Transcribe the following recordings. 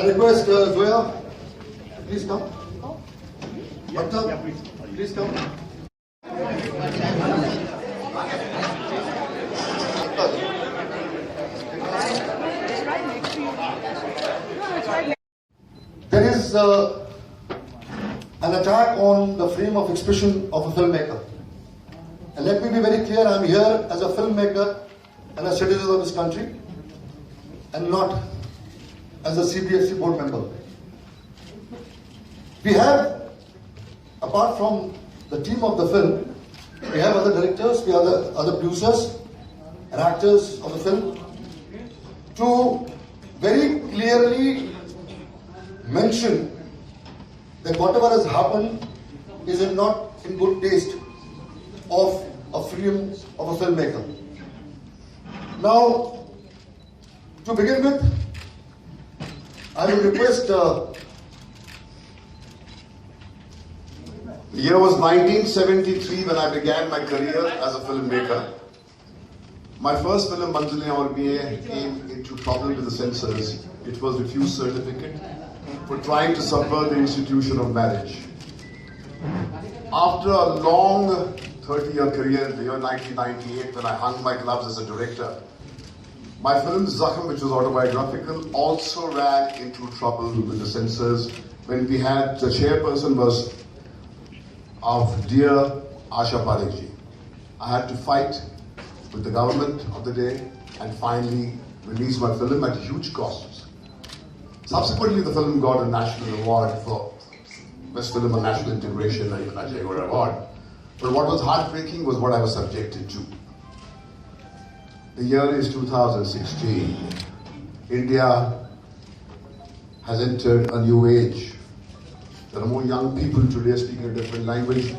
I request Zoya, please come. Udta, please come. There is an attack on the freedom of expression of a filmmaker. And let me be very clear, I am here as a filmmaker and a citizen of this country and not as a CBSE board member. We have, apart from the team of the film, we have other directors, we have other producers and actors of the film to very clearly mention that whatever has happened is not in good taste of a freedom of a filmmaker. Now, to begin with, I will request. The year was 1973 when I began my career as a filmmaker. My first film, Manzile Aur Bie, came into trouble with the censors. It was refused certificate for trying to subvert the institution of marriage. After a long 30-year career in the year 1998, when I hung my gloves as a director, my film Zakham, which was autobiographical, also ran into trouble with the censors when we had, the chairperson was of dear Asha Parekh. I had to fight with the government of the day and finally release my film at huge costs. Subsequently, the film got a national award for Best Film on National Integration and a National Award. But what was heartbreaking was what I was subjected to. The year is 2016. India has entered a new age. There are more young people today speaking a different language,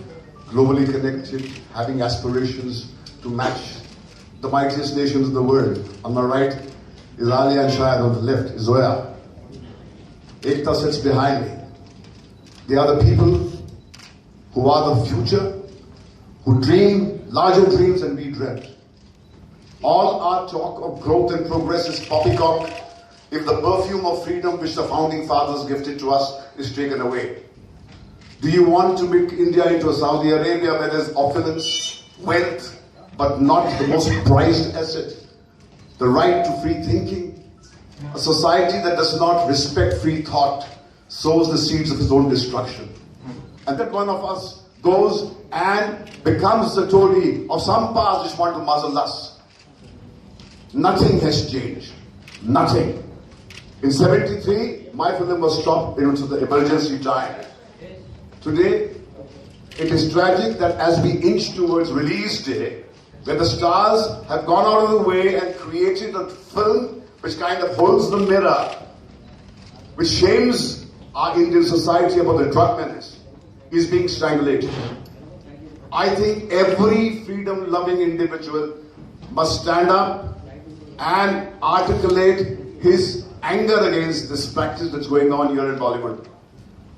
globally connected, having aspirations to match the mightiest nations of the world. On my right is Ali and Shahid, on the left is Zoya. Ekta sits behind me. They are the people who are the future, who dream larger dreams than we dreamt. All our talk of growth and progress is poppycock if the perfume of freedom which the founding fathers gifted to us is taken away. Do you want to make India into a Saudi Arabia where there's opulence, wealth, but not the most prized asset? The right to free thinking? A society that does not respect free thought sows the seeds of its own destruction. And that one of us goes and becomes the toady of some powers which want to muzzle us. Nothing has changed. Nothing. In 73, my film was stopped into the emergency time. Today, it is tragic that as we inch towards release day, where the stars have gone out of the way and created a film which kind of holds the mirror, which shames our Indian society about the drug menace, is being strangulated. I think every freedom-loving individual must stand up and articulate his anger against this practice that's going on here in Bollywood.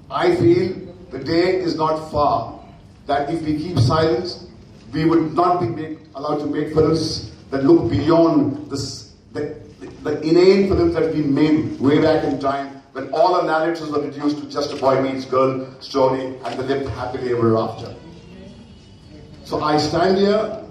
I feel the day is not far that if we keep silence, we would not be allowed to make films that look beyond the inane films that we made way back in time when all our narratives were reduced to just a boy meets girl story and they lived happily ever after. So I stand here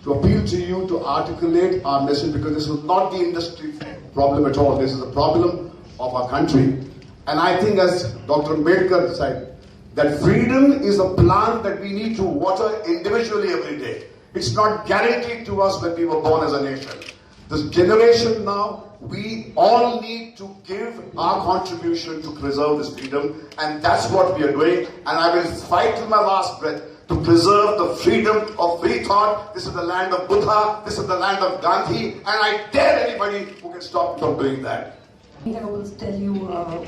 to appeal to you to articulate our message, because this is not the industry problem at all. This is a problem of our country. And I think, as Dr. Ambedkar said, that freedom is a plant that we need to water individually every day. It's not guaranteed to us when we were born as a nation. This generation now, we all need to give our contribution to preserve this freedom, and that's what we are doing. And I will fight till my last breath to preserve the freedom of free thought. This is the land of Buddha, this is the land of Gandhi, and I dare anybody who can stop me from doing that. I will tell you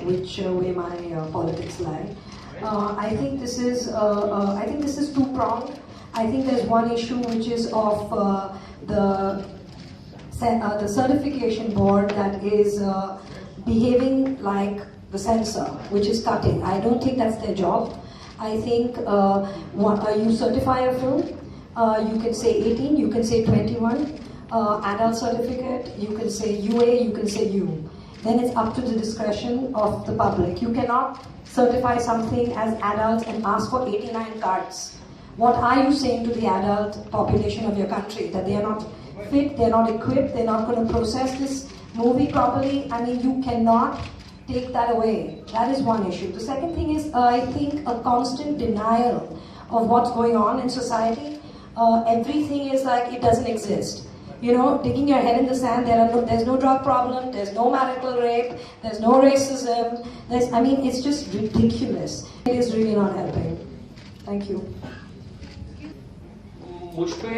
which way my politics lie. I think this is two-pronged. I think there's one issue which is of the certification board that is behaving like the censor, which is cutting. I don't think that's their job. I think you certify a film, you can say 18, you can say 21, adult certificate, you can say UA, you can say U. then it's up to the discretion of the public. You cannot certify something as adult and ask for 89 cards. What are you saying to the adult population of your country? That they are not fit, they're not equipped, they're not going to process this movie properly? I mean, you cannot take that away. That is one issue. The second thing is, I think, a constant denial of what's going on in society. Everything is like it doesn't exist. You know, digging your head in the sand, there's no drug problem, there's no marital rape, there's no racism. I mean, it's just ridiculous. It is really not helping. Thank you. मुझ पे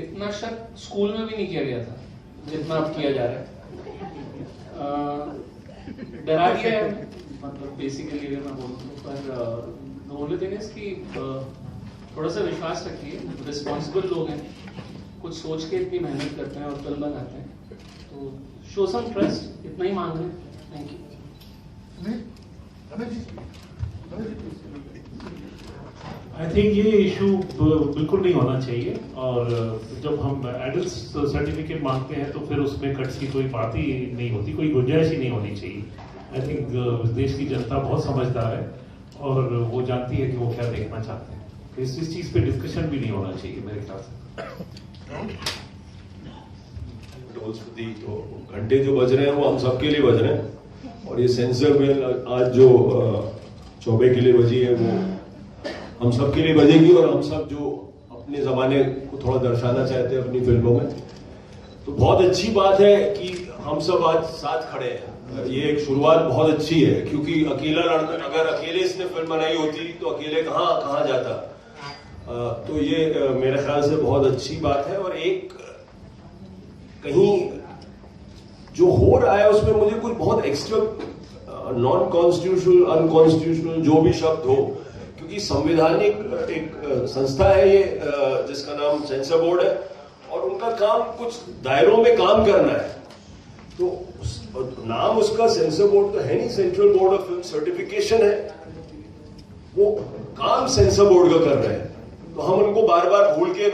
इतना शक school में भी नहीं किया गया था जितना अब किया जा रहा है. डरा गया है मतलब बेसिकली अगर मैं बोलूँ तो. पर द ओनली थिंग इज कि थोड़ा सा विश्वास रखिए. रिस्पॉन्सिबल लोग हैं, कुछ सोच के इतनी मेहनत करते हैं और फिल्म बनाते हैं, तो शो सम ट्रस्ट. इतना ही मांग रहे हैं. Thank you. आई थिंक ये इशू बिल्कुल नहीं होना चाहिए. और जब हम एडल्ट सर्टिफिकेट मांगते हैं तो फिर उसमें कट्स की कोई बात ही नहीं होती, कोई गुंजाइश ही नहीं होनी चाहिए. आई थिंक देश की जनता बहुत समझदार है और वो जानती है कि वो क्या देखना चाहते हैं. इस चीज पे डिस्कशन भी नहीं होना चाहिए मेरे ख्याल से. तो घंटे जो बज रहे हैं वो हम सबके लिए बज रहे हैं. और ये सेंसर बेल आज जो चौबे के लिए बजी है वो हम सब के लिए बजेगी. और हम सब जो अपने जमाने को थोड़ा दर्शाना चाहते हैं अपनी फिल्मों में, तो बहुत अच्छी बात है कि हम सब आज साथ खड़े हैं. ये एक शुरुआत बहुत अच्छी है, क्योंकि अकेला लड़ना, अगर अकेले इसने फिल्म बनाई होती तो अकेले कहाँ जाता. तो ये मेरे ख्याल से बहुत अच्छी बात है. और एक कहीं जो हो रहा है उसमें मुझे कुछ बहुत एक्स्ट्रा नॉन कॉन्स्टिट्यूशनल, अनकॉन्स्टिट्यूशनल, जो भी शब्द हो, क्योंकि संवैधानिक एक संस्था है ये जिसका नाम सेंसर बोर्ड है और उनका काम कुछ दायरों में काम करना है. तो नाम उसका सेंसर बोर्ड तो है नहीं, central board of film certification है. वो काम सेंसर बोर्ड का कर रहे हैं. तो हम उनको बार बार भूल के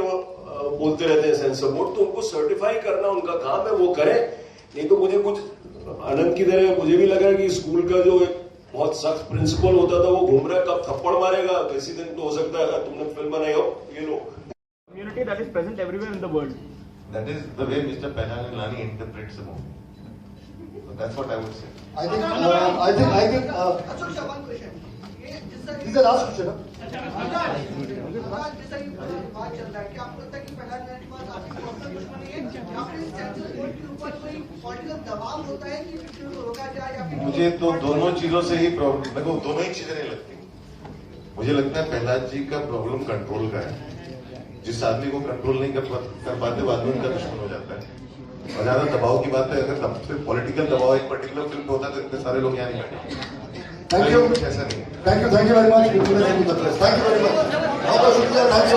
बोलते रहते हैं सेंसर बोर्ड. तो उनको सर्टिफाई करना उनका काम है, वो करें. नहीं तो मुझे कुछ आनंद की तरह मुझे भी लगा कि स्कूल का जो एक बहुत सख्त प्रिंसिपल होता था वो घूम रहा है, कब थप्पड़ मारेगा. किसी दिन तो हो सकता है तुमने फिल्म बनाई हो, ये लो. Community that is present everywhere in the world. That is the way Mr. Penalani interprets the movie. So that's what I would say. I think. one question. This is the last question. जैसा कि बात चल रहा है, क्या आपको लगता है कि पहला के बाद आपकी पर्सनल दुश्मनी है या फिर सेंसर बोर्ड के ऊपर कोई पॉलिटिकल दबाव होता है कि फिल्म को रोका जाए या फिर? मुझे तो दोनों चीजों से ही प्रॉब्लम, मेरे को दोनों ही चीजें नहीं लगती. मुझे लगता है प्रहलाद जी का प्रॉब्लम कंट्रोल का है. जिस आदमी को कंट्रोल नहीं कर पाते वो आदमी उनका दुश्मन हो जाता है. और ज्यादा दबाव की बात है, अगर पॉलिटिकल दबाव एक पर्टिकुलर फिल्म पे होता है तो इतने सारे लोग यहाँ नहीं बैठे. Thank you. कुछ ऐसा नहीं. Thank you very much. Thank you very much. बहुत बहुत शुक्रिया. थैंक्स